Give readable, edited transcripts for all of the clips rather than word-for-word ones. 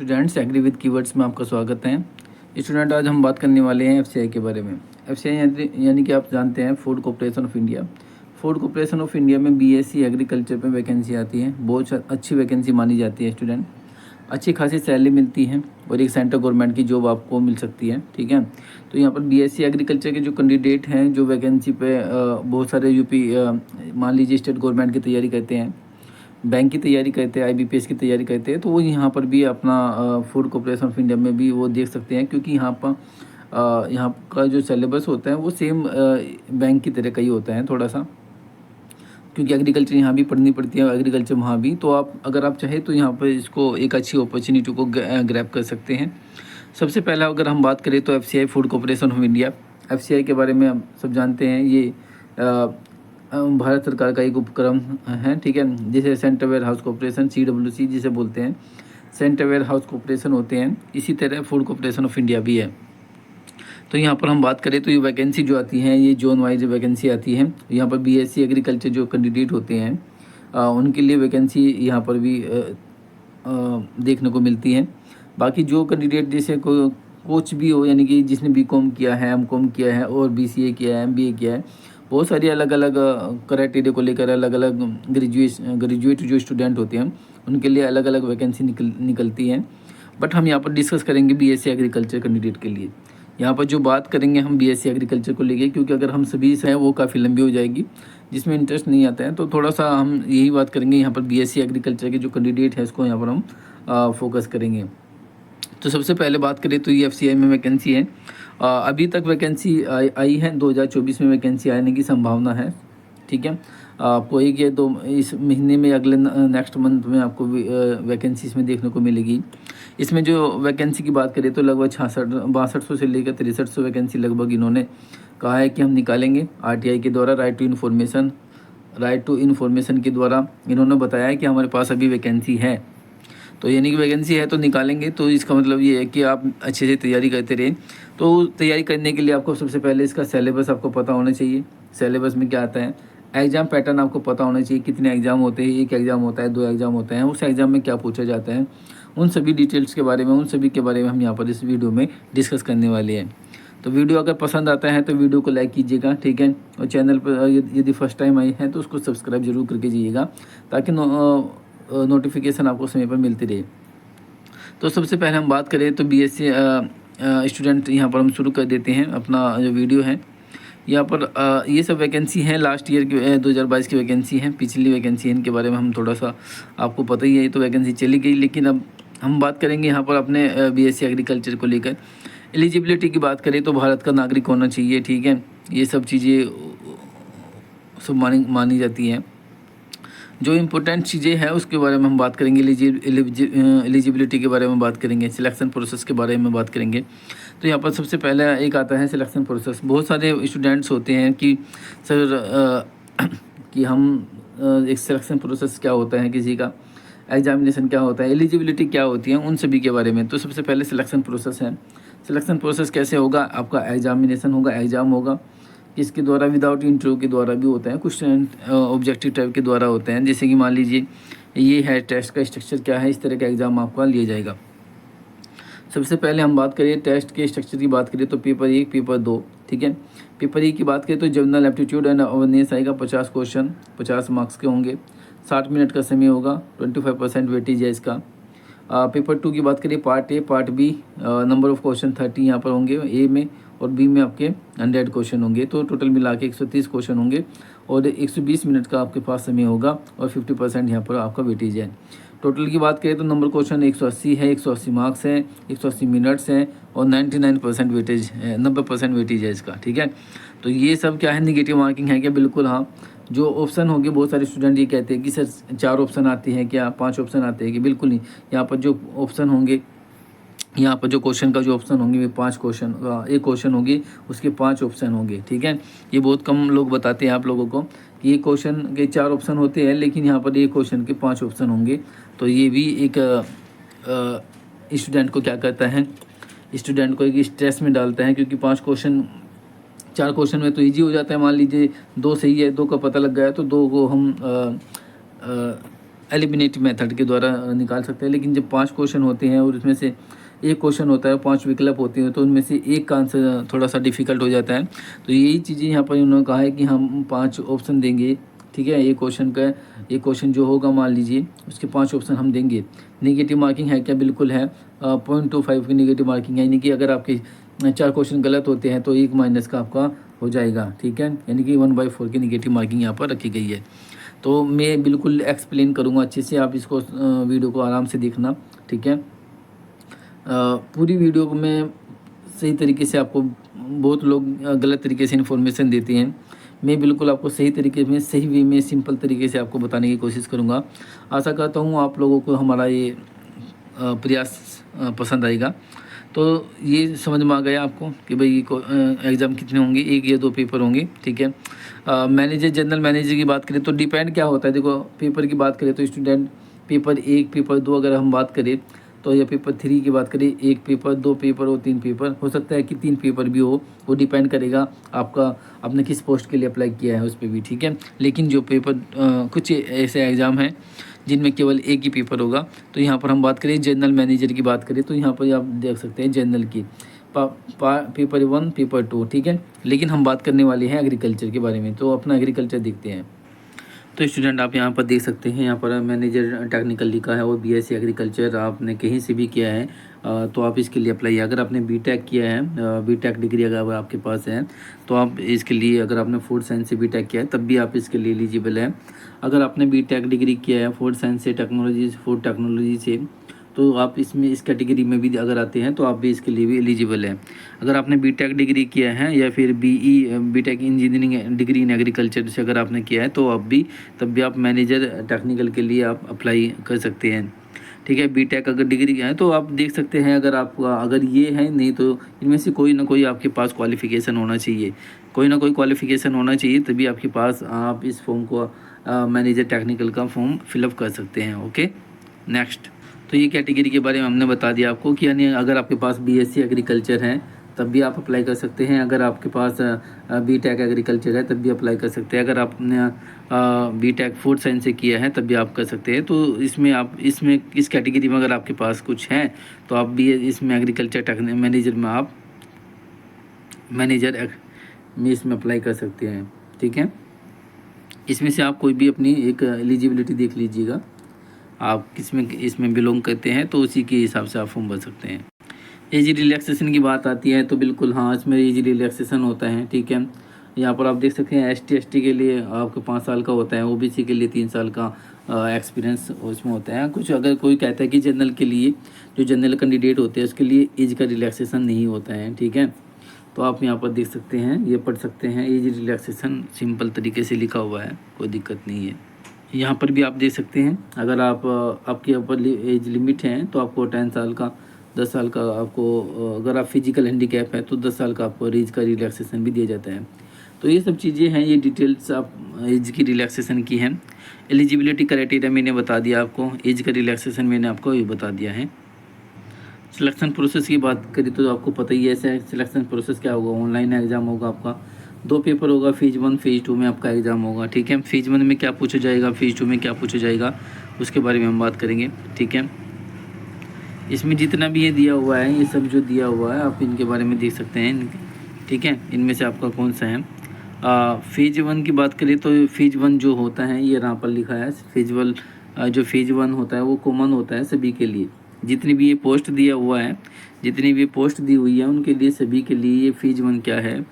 Students, agree with keywords में आपका स्वागत है। स्टूडेंट, आज हम बात करने वाले हैं एफसीआई के बारे में। एफसीआई यानी कि आप जानते हैं food corporation of India. Food corporation of India में बीएससी एग्रीकल्चर में वैकेंसी आती है। बहुत अच्छी वैकेंसी मानी जाती है स्टूडेंट। अच्छी खासी सैलरी मिलती है और एक सेंट्रल गवर्नमेंट की जॉब आपको मिल सकती है। ठीक है, तो यहाँ पर बीएससी एग्रीकल्चर के जो कैंडिडेट हैं जो वैकेंसी पे बहुत सारे यूपी मान लीजिए स्टेट गवर्नमेंट की तैयारी करते हैं, बैंक की तैयारी करते हैं, आईबीपीएस की तैयारी करते हैं, तो वो यहाँ पर भी अपना फूड कॉर्पोरेशन ऑफ इंडिया में भी वो देख सकते हैं। क्योंकि यहाँ का जो सिलेबस होता है वो सेम बैंक की तरह का ही होता है थोड़ा सा, क्योंकि एग्रीकल्चर यहाँ भी पढ़नी पड़ती है, एग्रीकल्चर वहाँ भी। तो आप अगर आप चाहें तो यहाँ पर इसको एक अच्छी अपॉर्चुनिटी को ग्रैब कर सकते हैं। सबसे पहला अगर हम बात करें तो FCI food corporation of India. FCI के बारे में आप सब जानते हैं, ये भारत सरकार का एक उपक्रम है। ठीक है, जैसे central warehouse corporation CWC जिसे बोलते हैं, सेंट्रल वेयर हाउस कॉर्पोरेशन होते हैं, इसी तरह फूड कॉर्पोरेशन ऑफ इंडिया भी है। तो यहाँ पर हम बात करें तो ये वैकेंसी जो आती है ये जोन वाइज वैकेंसी आती है। यहाँ पर बीएससी एग्रीकल्चर जो कैंडिडेट होते हैं उनके लिए वैकेंसी यहाँ पर भी देखने को मिलती है। बाकी जो कैंडिडेट जैसे कोच भी हो, यानी कि जिसने बीकॉम किया है, एमकॉम किया है और बीसीए किया है, एमबीए किया है, बहुत सारी अलग अलग क्राइटेरिया को लेकर अलग अलग ग्रेजुएट जो स्टूडेंट होते हैं उनके लिए अलग अलग वैकेंसी निकलती हैं। बट हम यहाँ पर डिस्कस करेंगे बीएससी एग्रीकल्चर कैंडिडेट के लिए। यहाँ पर जो बात करेंगे हम बीएससी एग्रीकल्चर को लेके, क्योंकि अगर हम सभी से हैं वो काफ़ी लंबी हो जाएगी, जिसमें इंटरेस्ट नहीं आता है। तो थोड़ा सा हम यही बात करेंगे यहाँ पर बीएससी एग्रीकल्चर के जो कैंडिडेट है इसको यहाँ पर हम फोकस करेंगे। तो सबसे पहले बात करें तो ये एफसीआई में वैकेंसी है। अभी तक वैकेंसी आई है, 2024 में वैकेंसी आने की संभावना है। ठीक है, आपको एक या दो इस महीने में, अगले नेक्स्ट मंथ में आपको वैकेंसी इसमें देखने को मिलेगी। इसमें जो वैकेंसी की बात करें तो लगभग 6200 से लेकर 6300 वैकेंसी लगभग इन्होंने कहा है कि हम निकालेंगे आरटीआई के द्वारा, राइट टू इन्फॉर्मेशन के द्वारा इन्होंने बताया है कि हमारे पास अभी वैकेंसी है। तो यानी कि वैकेंसी है तो निकालेंगे। तो इसका मतलब ये है कि आप अच्छे से तैयारी करते रहें। तो तैयारी करने के लिए आपको सबसे पहले इसका सिलेबस आपको पता होना चाहिए। सिलेबस में क्या आता है, एग्ज़ाम पैटर्न आपको पता होना चाहिए, कितने एग्ज़ाम होते हैं, एक एग्ज़ाम होता है, 2 एग्ज़ाम होते हैं, उस एग्ज़ाम में क्या पूछा जाता है, उन सभी डिटेल्स के बारे में, उन सभी के बारे में हम यहाँ पर इस वीडियो में डिस्कस करने वाले हैं। तो वीडियो अगर पसंद आता है तो वीडियो को लाइक कीजिएगा। ठीक है, और चैनल पर यदि फर्स्ट टाइम आई है तो उसको सब्सक्राइब जरूर करके जाइएगा, ताकि नोटिफिकेशन आपको समय पर मिलती रहे। तो सबसे पहले हम बात करें तो बीएससी स्टूडेंट यहाँ पर हम शुरू कर देते हैं अपना जो वीडियो है। यहाँ पर ये सब वैकेंसी हैं लास्ट ईयर की 2022 की वैकेंसी हैं, पिछली वैकेंसी है, इनके बारे में हम थोड़ा सा आपको पता ही है। तो वैकेंसी चली गई, लेकिन अब हम बात करेंगे यहाँ पर अपने बीएससी एग्रीकल्चर को लेकर। एलिजिबिलिटी की बात करें तो भारत का नागरिक होना चाहिए। ठीक है, ये सब चीज़ें सब मानी जाती हैं। जो इम्पोर्टेंट चीज़ें हैं उसके बारे में हम बात करेंगे, एलिजिबिलिटी के बारे में बात करेंगे, सिलेक्शन प्रोसेस के बारे में बात करेंगे। तो यहाँ पर सबसे पहले एक आता है सिलेक्शन प्रोसेस। बहुत सारे स्टूडेंट्स होते हैं कि सर कि हम एक सिलेक्शन प्रोसेस क्या होता है, किसी का एग्जामिनेशन क्या होता है, एलिजिबिलिटी क्या होती है, उन सभी के बारे में। तो सबसे पहले सिलेक्शन प्रोसेस है। सिलेक्शन प्रोसेस कैसे होगा, आपका एग्जामिनेशन होगा, एग्ज़ाम होगा, इसके द्वारा विदाउट इंटरव्यू के द्वारा भी होता है, कुछ ऑब्जेक्टिव टाइप के द्वारा होते हैं। जैसे कि मान लीजिए ये है टेस्ट का स्ट्रक्चर क्या है, इस तरह का एग्ज़ाम आपका लिया जाएगा। सबसे पहले हम बात करें टेस्ट के स्ट्रक्चर की बात करें तो पेपर 1, पेपर 2। ठीक है, पेपर 1 की बात करें तो जनरल एप्टीट्यूड एंड अवेयरनेस आएगा, 50 क्वेश्चन, 50 मार्क्स के होंगे, 60 मिनट का समय होगा, 25% वेटेज है इसका। पेपर 2 की बात करें part A, part B, number of question 30 यहाँ पर होंगे, ए में और बी में आपके 100 क्वेश्चन होंगे। तो टोटल मिला के 130 क्वेश्चन होंगे और 120 मिनट का आपके पास समय होगा और 50% यहाँ पर आपका वेटेज है। टोटल की बात करें तो नंबर क्वेश्चन 180 है, 180 मार्क्स हैं, 180 मिनट्स हैं और 99% वेटेज है, 90% वेटेज है इसका। ठीक है, तो ये सब क्या है, निगेटिव मार्किंग है क्या? बिल्कुल हाँ। जो ऑप्शन होंगे, बहुत सारे स्टूडेंट ये कहते हैं कि सर 4 ऑप्शन आते हैं क्या, 5 ऑप्शन आते हैं कि? बिल्कुल नहीं। यहाँ पर जो ऑप्शन होंगे, यहाँ पर जो क्वेश्चन का जो ऑप्शन होंगे वे 5 क्वेश्चन, एक क्वेश्चन होगी उसके 5 ऑप्शन होंगे। ठीक है, ये बहुत कम लोग बताते हैं आप लोगों को कि ये क्वेश्चन के 4 ऑप्शन होते हैं, लेकिन यहाँ पर एक क्वेश्चन के 5 ऑप्शन होंगे। तो ये भी एक स्टूडेंट को क्या करता है, स्टूडेंट को एक स्ट्रेस में डालता है, क्योंकि 5 क्वेश्चन, 4 क्वेश्चन में तो ईजी हो जाता है। मान लीजिए 2 सही है, 2 का पता लग गया तो 2 को हम एलिमिनेटिव मेथड के द्वारा निकाल सकते हैं। लेकिन जब 5 क्वेश्चन होते हैं और उसमें से एक क्वेश्चन होता है, 5 विकल्प होते हैं, तो उनमें से एक का आंसर थोड़ा सा डिफ़िकल्ट हो जाता है। तो यही चीज़ें यहाँ पर उन्होंने कहा है कि हम 5 ऑप्शन देंगे, ठीक है। एक क्वेश्चन जो होगा मान लीजिए उसके 5 ऑप्शन हम देंगे। नेगेटिव मार्किंग है क्या? बिल्कुल है। 0.25 की नेगेटिव मार्किंग है, यानी कि अगर आपके 4 क्वेश्चन गलत होते हैं तो 1 माइनस का आपका हो जाएगा, ठीक है। यानी कि 1/4 की नेगेटिव मार्किंग यहाँ पर रखी गई है। तो मैं बिल्कुल एक्सप्लेन करूँगा अच्छे से, आप इसको वीडियो को आराम से देखना, ठीक है। पूरी वीडियो को मैं सही तरीके से आपको, बहुत लोग गलत तरीके से इन्फॉर्मेशन देते हैं, मैं बिल्कुल आपको सही तरीके में, सही वे में, सिंपल तरीके से आपको बताने की कोशिश करूँगा। आशा करता हूँ आप लोगों को हमारा ये प्रयास पसंद आएगा। तो ये समझ में आ गया आपको कि भाई एग्ज़ाम कितने होंगे, 1 या 2 पेपर होंगे, ठीक है। मैनेजर, जनरल मैनेजर की बात करें तो डिपेंड क्या होता है, देखो पेपर की बात करें तो स्टूडेंट पेपर 1, पेपर 2 अगर हम बात करें तो, या पेपर 3 की बात करें, 1 पेपर, 2 पेपर और 3 पेपर, हो सकता है कि 3 पेपर भी हो, वो डिपेंड करेगा आपका, आपने किस पोस्ट के लिए अप्लाई किया है उस पर भी, ठीक है। लेकिन जो पेपर कुछ ऐसे एग्ज़ाम हैं जिनमें केवल एक ही पेपर होगा। तो यहाँ पर हम बात करें जनरल मैनेजर की बात करें तो यहाँ पर आप देख सकते हैं जनरल की पेपर 1, पेपर 2, ठीक है। लेकिन हम बात करने वाले हैं एग्रीकल्चर के बारे में, तो अपना एग्रीकल्चर देखते हैं। तो स्टूडेंट आप यहाँ पर देख सकते हैं, यहाँ पर मैनेजर टेक्निकल लिखा है और बीएससी एग्रीकल्चर आपने कहीं से भी किया है तो आप इसके लिए अप्लाई, अगर आपने बीटेक किया है, बीटेक डिग्री अगर आपके पास है तो आप इसके लिए, अगर आपने फूड साइंस से बीटेक किया है तब भी आप इसके लिए एलिजिबल है। अगर आपने बीटेक डिग्री किया है फूड साइंस से, टेक्नोलॉजी, फूड टेक्नोलॉजी से, तो आप इसमें इस कैटेगरी में भी अगर आते हैं तो आप भी इसके लिए भी एलिजिबल हैं। अगर आपने बीटेक डिग्री किया है या फिर BTech engineering degree in agriculture से अगर आपने किया है तो आप भी, तब भी आप मैनेजर टेक्निकल के लिए आप अप्लाई कर सकते हैं, ठीक है। बीटेक अगर डिग्री है तो आप देख सकते हैं, अगर आपका अगर ये है, नहीं तो इनमें से कोई ना कोई आपके पास क्वालिफ़िकेशन होना चाहिए, कोई ना कोई क्वालिफ़िकेशन होना चाहिए, तभी आपके पास आप इस फॉर्म को मैनेजर टेक्निकल का फॉर्म फिलअप कर सकते हैं। Okay, next. तो ये कैटेगरी के बारे में हमने बता दिया आपको कि यानी अगर आपके पास बीएससी एग्रीकल्चर है तब भी आप अप्लाई कर सकते हैं, अगर आपके पास बीटेक एग्रीकल्चर है तब भी अप्लाई कर सकते हैं, अगर आपने बीटेक फूड साइंस से किया है तब भी आप कर सकते हैं। तो इसमें इस कैटेगरी में अगर आपके पास कुछ है तो आप भी इसमें एग्रीकल्चर मैनेजर में आप मैनेजर में इसमें अप्लाई कर सकते हैं, ठीक है। इसमें से आप कोई भी अपनी एक एलिजिबिलिटी देख लीजिएगा, आप किसमें इसमें बिलोंग करते हैं तो उसी के हिसाब से आप फॉर्म भर सकते हैं। एज रिलैक्सेशन की बात आती है तो बिल्कुल हाँ, इसमें एज रिलैक्सेशन होता है, ठीक है। यहाँ पर आप देख सकते हैं एसटी के लिए आपको 5 साल का होता है, ओबीसी के लिए 3 साल का एक्सपीरियंस उसमें होता है। कुछ अगर कोई कहता है कि जनरल के लिए, जो जनरल कैंडिडेट होते हैं उसके लिए एज का रिलैक्सेशन नहीं होता है, ठीक है। तो आप यहाँ पर देख सकते हैं, ये पढ़ सकते हैं, एज रिलैक्सेशन सिंपल तरीके से लिखा हुआ है, कोई दिक्कत नहीं है। यहाँ पर भी आप देख सकते हैं, अगर आपकी ऊपर एज लिमिट है तो आपको 10 साल का, 10 साल का आपको, अगर आप फिजिकल हैंडीकैप है तो 10 साल का आपको एज का रिलैक्सेशन भी दिया जाता है। तो ये सब चीज़ें हैं, ये डिटेल्स आप एज की रिलैक्सेशन की हैं। एलिजिबिलिटी क्राइटेरिया मैंने बता दिया आपको, एज का रिलैक्सेशन मैंने आपको ये बता दिया है। सिलेक्शन प्रोसेस की बात करें तो आपको पता ही है सिलेक्शन प्रोसेस क्या होगा। ऑनलाइन एग्ज़ाम होगा आपका, 2 पेपर होगा, फेज़ 1 फेज़ 2 में आपका एग्ज़ाम होगा, ठीक है। फेज़ 1 में क्या पूछा जाएगा, फेज़ 2 में क्या पूछा जाएगा, उसके बारे में हम बात करेंगे, ठीक है। इसमें जितना भी ये दिया हुआ है, ये सब जो दिया हुआ है आप इनके बारे में देख सकते हैं, ठीक है। इनमें से आपका कौन सा है। फेज़ 1 की बात करें तो फेज़ 1 जो होता है ये यहाँ पर लिखा है, जो फेज़ 1 होता है वो कॉमन होता है सभी के लिए, जितनी भी ये पोस्ट दिया हुआ है, जितनी भी पोस्ट दी हुई है उनके लिए, सभी के लिए ये फेज़ 1 क्या है,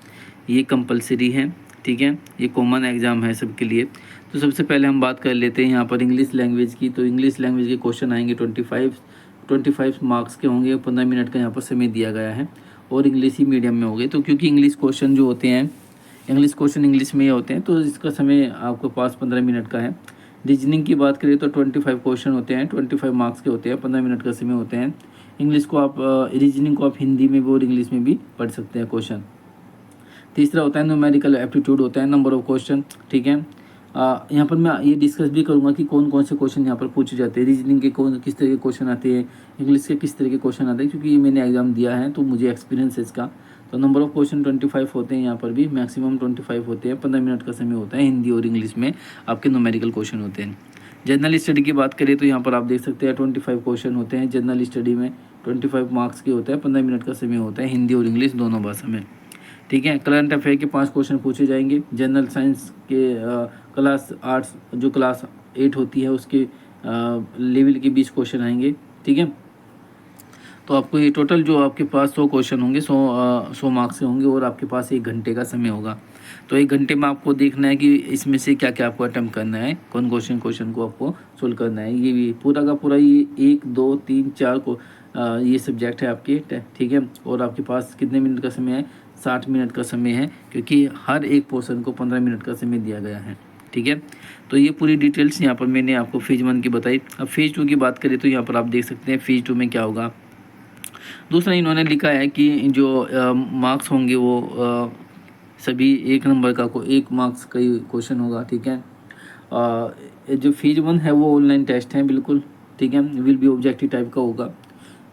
ये कंपलसरी है, ठीक है। ये कॉमन एग्ज़ाम है सबके लिए। तो सबसे पहले हम बात कर लेते हैं यहाँ पर इंग्लिश लैंग्वेज की। तो इंग्लिश लैंग्वेज के क्वेश्चन आएंगे 25 मार्क्स के होंगे, 15 मिनट का यहाँ पर समय दिया गया है और इंग्लिश ही मीडियम में होंगे। तो क्योंकि इंग्लिश क्वेश्चन जो होते हैं, इंग्लिश क्वेश्चन इंग्लिश में ही होते हैं तो इसका समय आपके पास 15 मिनट का है। रीजनिंग की बात करें तो 25 क्वेश्चन होते हैं, 25 मार्क्स के होते हैं, 15 मिनट का समय होते हैं। इंग्लिश को आप रीजनिंग को आप हिंदी में भी और इंग्लिश में भी पढ़ सकते हैं क्वेश्चन। तीसरा होता है न्यूमेरिकल एप्टीट्यूड होता है, नंबर ऑफ क्वेश्चन, ठीक है। यहाँ पर मैं ये डिस्कस भी करूँगा कि कौन कौन से क्वेश्चन यहाँ पर पूछे जाते हैं, रीजनिंग के किस तरह के क्वेश्चन आते हैं, इंग्लिश के किस तरह के क्वेश्चन आते हैं, क्योंकि ये मैंने एग्जाम दिया है तो मुझे एक्सपीरियंस है इसका। तो नंबर ऑफ क्वेश्चन 25 होते हैं, यहाँ पर भी मैक्सिमम 25 होते हैं, 15 मिनट का समय होता है। हिंदी और इंग्लिश में आपके न्यूमेरिकल क्वेश्चन होते हैं। जनरल स्टडी की बात करें तो यहाँ पर आप देख सकते हैं 25 क्वेश्चन होते हैं जनरल स्टडी में, 25 मार्क्स के होते हैं, 15 मिनट का समय होता है, हिंदी और इंग्लिश दोनों भाषा में। ठीक है, करंट अफेयर के 5 क्वेश्चन पूछे जाएंगे। जनरल साइंस के क्लास आर्ट्स जो क्लास 8 होती है उसके लेवल के 20 क्वेश्चन आएंगे। ठीक है, तो आपको ये टोटल जो आपके पास 100 क्वेश्चन होंगे, 100 मार्क्स के होंगे और आपके पास 1 घंटे का समय होगा। तो 1 घंटे में आपको देखना है कि इसमें से क्या क्या आपको अटेम्प्ट करना है, कौन क्वेश्चन को आपको सोल्व करना है। ये भी पूरा का पूरा ये 1 2 3 4 को ये सब्जेक्ट है आपके। ठीक है, और आपके पास कितने मिनट का समय है, 60 मिनट का समय है, क्योंकि हर एक पोर्शन को 15 मिनट का समय दिया गया है। ठीक है, तो ये पूरी डिटेल्स यहाँ पर मैंने आपको फेज़ 1 की बताई। अब फेज़ 2 की बात करें तो यहाँ पर आप देख सकते हैं फेज़ 2 में क्या होगा। दूसरा इन्होंने लिखा है कि जो मार्क्स होंगे वो सभी 1 नंबर का 1 मार्क्स का ही क्वेश्चन होगा। ठीक है, जो फेज़ 1 है वो ऑनलाइन टेस्ट है बिल्कुल। ठीक है, विल बी ऑब्जेक्टिव टाइप का होगा,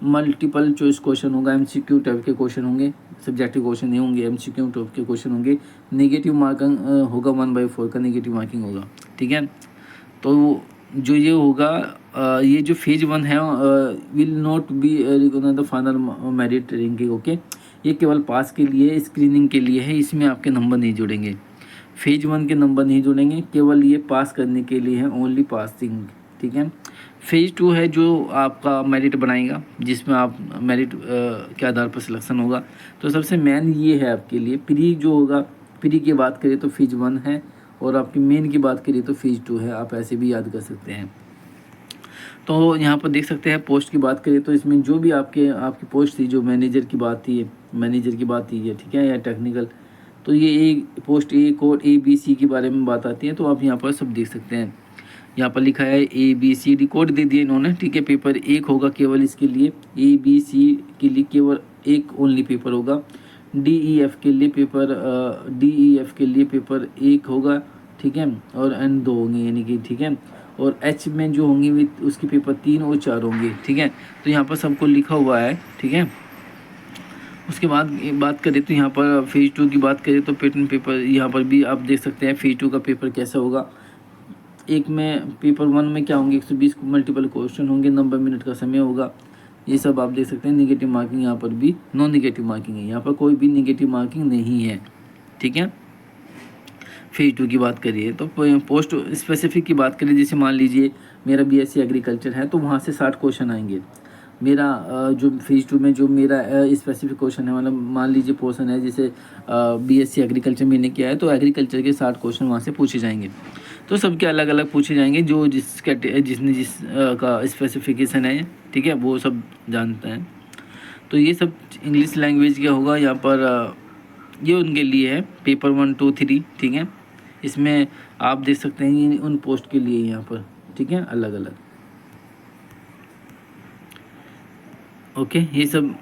मल्टीपल चॉइस क्वेश्चन होगा, एमसीक्यू टाइप के क्वेश्चन होंगे, सब्जेक्टिव क्वेश्चन नहीं होंगे, एमसीक्यू टाइप के क्वेश्चन होंगे। नेगेटिव मार्किंग होगा, 1/4 का नेगेटिव मार्किंग होगा। ठीक है, तो जो ये होगा ये जो फेज़ 1 है will not be recognise the final merit ranking. Okay, ये केवल पास के लिए, स्क्रीनिंग के लिए है, इसमें आपके नंबर नहीं जुड़ेंगे। फेज़ 1 के नंबर नहीं जुड़ेंगे, केवल ये पास करने के लिए है, ओनली पासिंग। ठीक है, फेज़ 2 है जो आपका मेरिट बनाएगा, जिसमें आप मेरिट के आधार पर सिलेक्शन होगा। तो सबसे मेन ये है आपके लिए प्री जो होगा। प्री की बात करें तो फेज़ 1 है और आपकी मेन की बात करें तो फेज़ 2 है, आप ऐसे भी याद कर सकते हैं। तो यहाँ पर देख सकते हैं पोस्ट की बात करें तो इसमें जो भी आपकी पोस्ट थी, जो मैनेजर की बात थी है, ठीक है, या टेक्निकल, तो ये एक पोस्ट ए कोड ABC की बारे में बात आती है। तो आप यहाँ पर सब देख सकते हैं, यहाँ पर लिखा है ABCD कोड दे दिए इन्होंने। ठीक है, पेपर 1 होगा केवल इसके लिए, ABC के लिए केवल 1 ओनली पेपर होगा, DEF के लिए पेपर 1 होगा। ठीक है, और N 2 होंगे यानी कि। ठीक है, और H में जो होंगे वे उसके पेपर 3 और 4 होंगे। ठीक है, तो यहाँ पर सबको लिखा हुआ है। ठीक है, उसके बाद बात करें तो यहाँ पर फेज़ 2 की बात करें तो पैटर्न पेपर यहाँ पर भी आप देख सकते हैं फेज़ 2 का पेपर कैसा होगा। एक में पेपर 1 में क्या होंगे, 120 मल्टीपल क्वेश्चन होंगे, 90 मिनट का समय होगा। ये सब आप देख सकते हैं। नेगेटिव मार्किंग यहाँ पर भी नॉन नेगेटिव मार्किंग है, यहाँ पर कोई भी नेगेटिव मार्किंग नहीं है। ठीक है, फेज़ 2 की बात करिए तो पोस्ट स्पेसिफिक की बात करिए, जैसे मान लीजिए मेरा BSc एग्रीकल्चर है तो वहाँ से 60 क्वेश्चन आएंगे। मेरा जो फेज़ 2 में जो मेरा स्पेसिफिक क्वेश्चन है, मतलब मान लीजिए पोर्शन है जैसे BSc एग्रीकल्चर मैंने किया है तो एग्रीकल्चर के 60 क्वेश्चन वहाँ से पूछे जाएंगे। तो सबके अलग अलग पूछे जाएंगे, जो जिसने जिस का स्पेसिफिकेशन है। ठीक है, वो सब जानते हैं। तो ये सब इंग्लिश लैंग्वेज का होगा यहाँ पर। ये उनके लिए है पेपर 1 2 3। ठीक है, इसमें आप देख सकते हैं ये उन पोस्ट के लिए यहाँ पर। ठीक है, अलग अलग। ओके, ये सब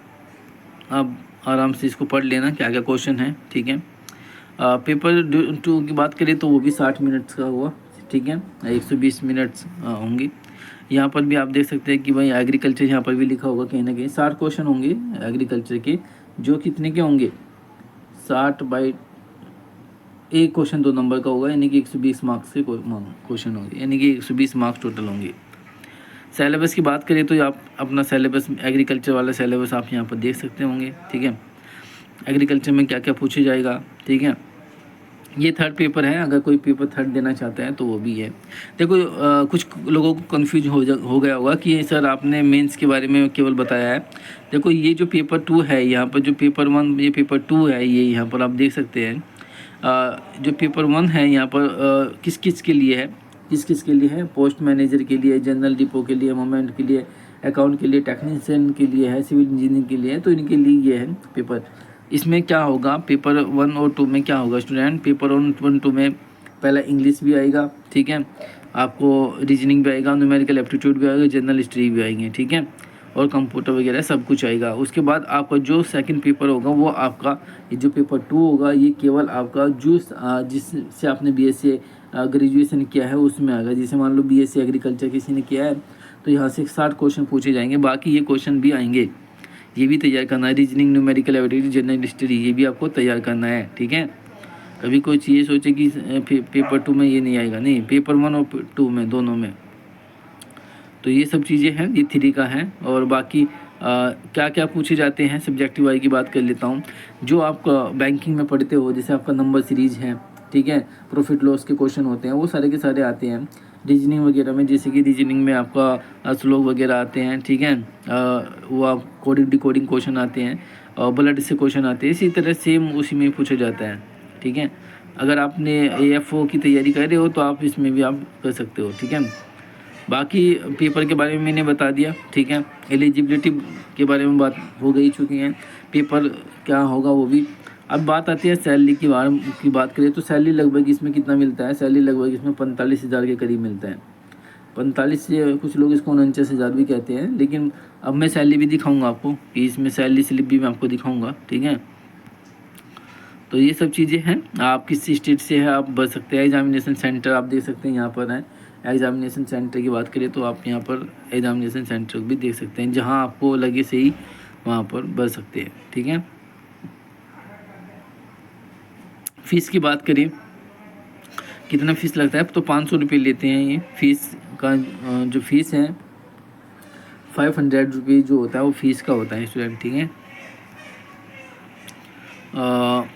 आप आराम से इसको पढ़ लेना क्या क्या क्वेश्चन है। ठीक है, पेपर 2 की बात करें तो वो भी 60 मिनट्स का हुआ। ठीक है, 120 मिनट्स होंगे। यहाँ पर भी आप देख सकते हैं कि भाई एग्रीकल्चर यहाँ पर भी लिखा होगा कहीं ना कहीं 60 क्वेश्चन होंगे एग्रीकल्चर के, जो कितने के होंगे 60 बाई एक क्वेश्चन 2 नंबर का होगा, यानी कि 120 मार्क्स के क्वेश्चन होंगे, यानी कि 120 मार्क्स टोटल होंगे। सिलेबस की बात करें तो आप अपना सिलेबस एग्रीकल्चर वाला सिलेबस आप यहाँ पर देख सकते होंगे। ठीक है, एग्रीकल्चर में क्या क्या पूछा जाएगा। ठीक है, ये 3rd पेपर है, अगर कोई पेपर 3rd देना चाहता है तो वो भी है। देखो कुछ लोगों को कन्फ्यूज हो गया होगा कि सर आपने मेंस के बारे में केवल बताया है। देखो ये जो पेपर 2 है, यहाँ पर जो पेपर 1 ये पेपर 2 है, ये यहाँ पर आप देख सकते हैं। जो पेपर 1 है यहाँ पर किस किस के लिए है, पोस्ट मैनेजर के लिए, जनरल डिपो के लिए, मोमेंट के लिए, अकाउंट के लिए, टेक्नीशियन के लिए है, सिविल इंजीनियरिंग के लिए है। तो इनके लिए ये है पेपर। इसमें क्या होगा, पेपर 1 और 2 में क्या होगा स्टूडेंट, पेपर 1 2 में पहला इंग्लिश भी आएगा। ठीक है, आपको रीजनिंग भी आएगा, न्यूमेरिकल एप्टीट्यूड भी आएगा, जनरल हिस्ट्री भी आएंगे। ठीक है, और कंप्यूटर वगैरह सब कुछ आएगा। उसके बाद आपका जो सेकंड पेपर होगा वो आपका ये जो पेपर 2 होगा ये केवल आपका जो जिससे आपने BSc ग्रेजुएशन किया है उसमें आएगा। जैसे मान लो BSc एग्रीकल्चर किसी ने किया है तो यहाँ से 60 क्वेश्चन पूछे जाएंगे, बाकी ये क्वेश्चन भी आएंगे, ये भी तैयार करना है। Reasoning, numerical aptitude, general history, ये भी आपको तैयार करना है। ठीक है, कभी कोई ये सोचे कि पेपर 2 में ये नहीं आएगा, नहीं, पेपर 1 और 2 में दोनों में तो ये सब चीज़ें हैं, ये 3 का है। और बाकी क्या क्या पूछे जाते हैं सब्जेक्टिव वाई की बात कर लेता हूँ। जो आप बैंकिंग में पढ़ते हो, जैसे आपका नंबर सीरीज है, ठीक है, प्रॉफिट लॉस के क्वेश्चन होते हैं, वो सारे के सारे आते हैं। रीजनिंग वगैरह में, जैसे कि रीजनिंग में आपका श्लोक वगैरह आते हैं, ठीक है, वो आप कोडिंग डिकोडिंग क्वेश्चन आते हैं, और ब्लड से क्वेश्चन आते हैं। इसी तरह सेम उसी में पूछा जाता है, ठीक है। अगर आपने AFO की तैयारी कर रहे हो तो आप इसमें भी आप कर सकते हो, ठीक है। बाकी पेपर के बारे में मैंने बता दिया, ठीक है। एलिजिबिलिटी के बारे में बात हो गई चुकी है, पेपर क्या होगा वो भी। अब बात आती है सैलरी की बात करें तो सैलरी लगभग इसमें कितना मिलता है, सैलरी लगभग इसमें 45,000 के करीब मिलता है। 45 से कुछ लोग इसको 49,000 भी कहते हैं, लेकिन अब मैं सैलरी भी दिखाऊंगा आपको, कि इसमें सैलरी स्लिप भी मैं आपको दिखाऊंगा, ठीक है। तो ये सब चीज़ें हैं। आप किस स्टेट से है आप भर सकते हैं। एग्जामिनेशन सेंटर आप देख सकते हैं यहाँ पर है। एग्जामिनेशन सेंटर की बात करें तो आप यहाँ पर एग्जामिनेशन सेंटर भी देख सकते हैं, जहाँ आपको लगे सही वहाँ पर भर सकते हैं, ठीक है। फीस की बात करें, कितना फ़ीस लगता है, तो 500 रुपये लेते हैं ये फीस का। जो फीस है 500 रुपये जो होता है वो फीस का होता है स्टूडेंट, ठीक है।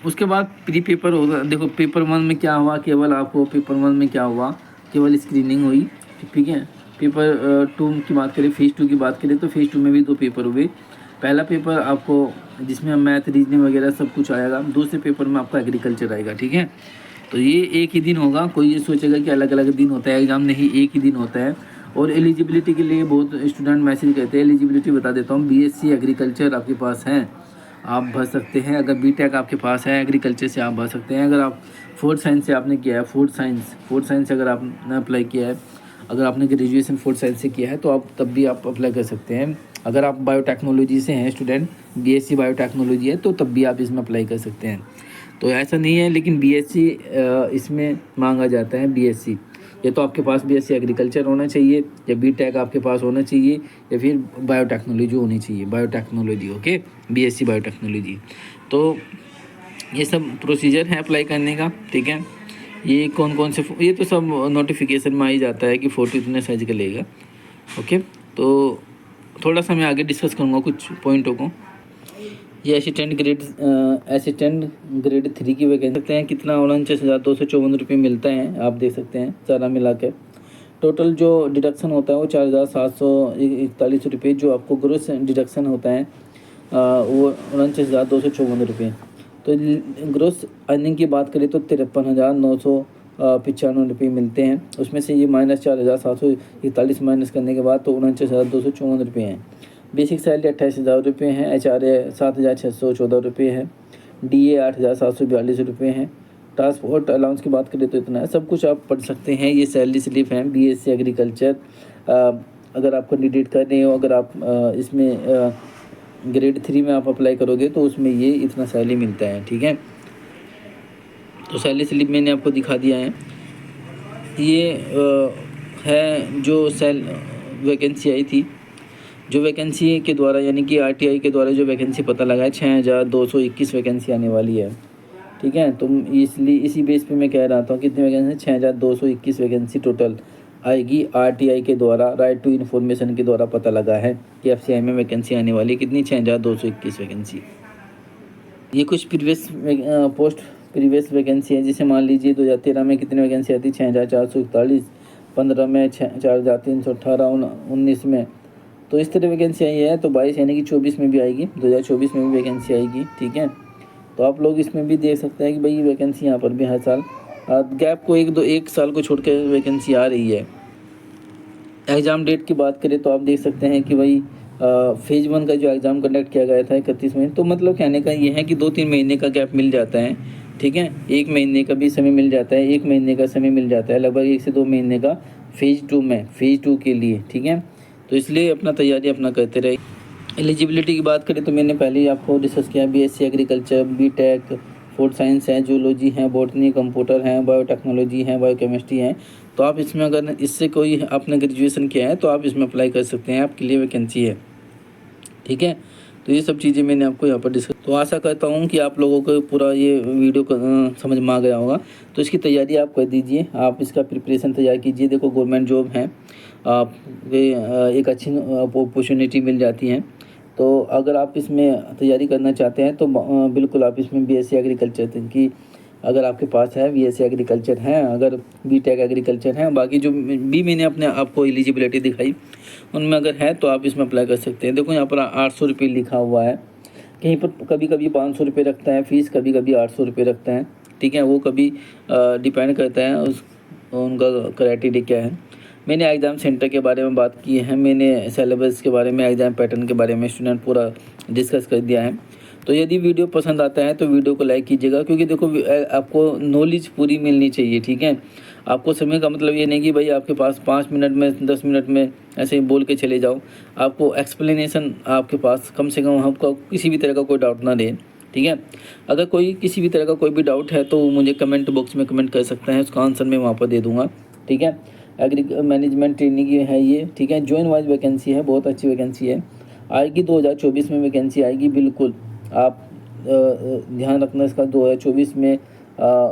उसके बाद प्री पेपर होगा। देखो पेपर 1 में क्या हुआ, केवल आपको पेपर 1 में क्या हुआ, केवल स्क्रीनिंग हुई, ठीक है। पेपर 2 की बात करें, फेज़ 2 की बात करें तो फेज़ 2 में भी 2 पेपर हुए। पहला पेपर आपको जिसमें मैथ रीजनिंग वगैरह सब कुछ आएगा, दूसरे पेपर में आपका एग्रीकल्चर आएगा, ठीक है। तो ये एक ही दिन होगा, कोई ये सोचेगा कि अलग अलग दिन होता है एग्ज़ाम, नहीं, एक ही दिन होता है। और एलिजिबिलिटी के लिए बहुत स्टूडेंट मैसेज करते हैं, एलिजिबिलिटी बता देता हूँ। BSc एग्रीकल्चर आपके पास है, आप भर सकते हैं। अगर BTech आपके पास है एग्रीकल्चर से, आप भर सकते हैं। अगर आप फूड साइंस से आपने किया है, फूड साइंस अगर आपने अप्लाई किया है, अगर आपने ग्रेजुएशन फूड साइंस से किया है तो आप तब भी आप अप्लाई कर सकते हैं। अगर आप बायोटेक्नोलॉजी से हैं स्टूडेंट, BSc बायोटेक्नोलॉजी है, तो तब भी आप इसमें अप्लाई कर सकते हैं। तो ऐसा नहीं है, लेकिन BSc इसमें मांगा जाता है। BSc या तो आपके पास BSc एग्रीकल्चर होना चाहिए, या BTech आपके पास होना चाहिए, या फिर बायोटेक्नोलॉजी होनी चाहिए, बायोटेक्नोलॉजी, ओके, BSc बायोटेक्नोलॉजी। तो ये सब प्रोसीजर है अप्लाई करने का, ठीक है। ये कौन कौन से, ये तो सब नोटिफिकेशन में आ ही जाता है कि फ़ोटो इतने साइज का लेगा, ओके। तो थोड़ा सा मैं आगे डिस्कस करूँगा कुछ पॉइंटों को। ये असिस्टेंट ग्रेड 3 की वैकेंसी देखते हैं कितना, 49,254 रुपये मिलता है, आप देख सकते हैं सारा मिला के। टोटल जो डिडक्शन होता है वो 4,741 रुपये, जो आपको ग्रोस डिडक्शन होता है वो 49,254 रुपये। तो ग्रोस अर्निंग की बात करें तो 53,995 रुपये मिलते हैं। उसमें से ये -4,741 माइनस करने के बाद तो 49,254 रुपये हैं। बेसिक सैलरी 28,000 रुपये है, HRA 7,614 रुपये है, DA 8,742 रुपये हैं। ट्रांसपोर्ट अलाउंस की बात करें तो इतना है। सब कुछ आप पढ़ सकते हैं, ये सैलरी स्लिप है BSc एग्रीकल्चर। अगर आप कैंडिडेट कर रहे हो, अगर आप इसमें ग्रेड 3 में आप अप्लाई करोगे तो उसमें ये इतना सैलरी मिलता है, ठीक है। तो सैलरी स्लिप मैंने आपको दिखा दिया है। ये है जो वैकेंसी आई थी, जो वैकेंसी के द्वारा यानी कि RTI के द्वारा जो वैकेंसी पता लगा है, 6,221 वैकेंसी आने वाली है, ठीक है। तो इसलिए इसी बेस पे मैं कह रहा था कितनी वैकेंसी, 6,221 वैकेंसी टोटल आएगी। RTI के द्वारा, राइट टू इन्फॉर्मेशन के द्वारा पता लगा है कि FCI में वैकेंसी आने वाली है, कितनी, 6,221 वैकेंसी। ये कुछ प्रीवियस वैकेंसी है, जैसे मान लीजिए 2013 में कितनी वैकेंसी आती, 6,441, 15 में 4,318, 19 में, तो इस तरह वैकेंसी आई है। तो 22 यानी कि 24 में भी आएगी, 2024 में भी वैकेंसी आएगी, ठीक है। तो आप लोग इसमें भी देख सकते हैं कि भाई वैकेंसी यहाँ पर भी हर साल गैप को एक साल को छोड़ कर वैकेंसी आ रही है। एग्ज़ाम डेट की बात करें तो आप देख सकते हैं कि भाई फेज़ 1 का जो एग्ज़ाम कंडक्ट किया गया था 31 में, तो मतलब कहने का ये है कि 2-3 महीने का गैप मिल जाता है, ठीक है। 1 महीने का भी समय मिल जाता है, 1 महीने का समय मिल जाता है, लगभग 1 से 2 महीने का फेज़ 2 के लिए, ठीक है। तो इसलिए अपना तैयारी अपना करते रहे। एलिजिबिलिटी की बात करें तो मैंने पहले ही आपको डिस्कस किया, BSc agriculture, BTech, food science है, जूलॉजी है, बॉटनी, कंप्यूटर है, बायोटेक्नोलॉजी है, बायोकेमिस्ट्री है। तो आप इसमें अगर इससे कोई आपने ग्रेजुएशन किया है तो आप इसमें अप्लाई कर सकते हैं, आपके लिए वैकेंसी है, ठीक है। तो ये सब चीज़ें मैंने आपको यहाँ पर डिस्कस, तो आशा करता हूँ कि आप लोगों को पूरा ये वीडियो समझ में आ गया होगा। तो इसकी तैयारी आप कर दीजिए, आप इसका प्रिपरेशन तैयार कीजिए। देखो गवर्नमेंट जॉब है, आप एक अच्छी अपॉर्चुनिटी मिल जाती है। तो अगर आप इसमें तैयारी करना चाहते हैं तो बिल्कुल आप इसमें बीएससी एग्रीकल्चर की, अगर आपके पास है बीएससी एग्रीकल्चर है, अगर बीटेक एग्रीकल्चर है, बाकी जो भी मैंने अपने आपको एलिजिबिलिटी दिखाई उनमें अगर है तो आप इसमें अप्लाई कर सकते हैं। देखो यहाँ पर 800 रुपये लिखा हुआ है, कहीं पर कभी कभी 500 रुपये रखता है फीस, कभी कभी 800 रुपये रखता है। ठीक है, वो कभी डिपेंड करता है उनका क्राइटेरिया क्या है। मैंने एग्ज़ाम सेंटर के बारे में बात की है, मैंने सिलेबस के बारे में, एग्ज़ाम पैटर्न के बारे में स्टूडेंट पूरा डिस्कस कर दिया है। तो यदि वीडियो पसंद आता है तो वीडियो को लाइक कीजिएगा, क्योंकि देखो आपको नॉलेज पूरी मिलनी चाहिए। ठीक है, आपको समय का मतलब ये नहीं कि भाई आपके पास 5 मिनट में 10 मिनट में ऐसे ही बोल के चले जाओ। आपको एक्सप्लेनेशन आपके पास कम से कम, आपको किसी भी तरह का कोई डाउट ना दे। ठीक है, अगर कोई किसी भी तरह का कोई भी डाउट है तो मुझे कमेंट बॉक्स में कमेंट कर सकते हैं, उसका आंसर मैं वहाँ पर दे दूँगा। ठीक है, एग्री मैनेजमेंट ट्रेनिंग है ये। ठीक है, जॉइन वाइज वैकेंसी है, बहुत अच्छी वैकेंसी है, आएगी 2024 में वैकेंसी आएगी। बिल्कुल आप ध्यान रखना इसका, 2024 में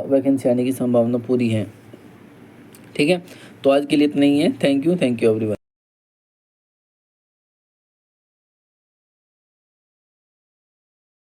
वैकेंसी आने की संभावना पूरी है। ठीक है, तो आज के लिए इतना ही है। Thank you everyone.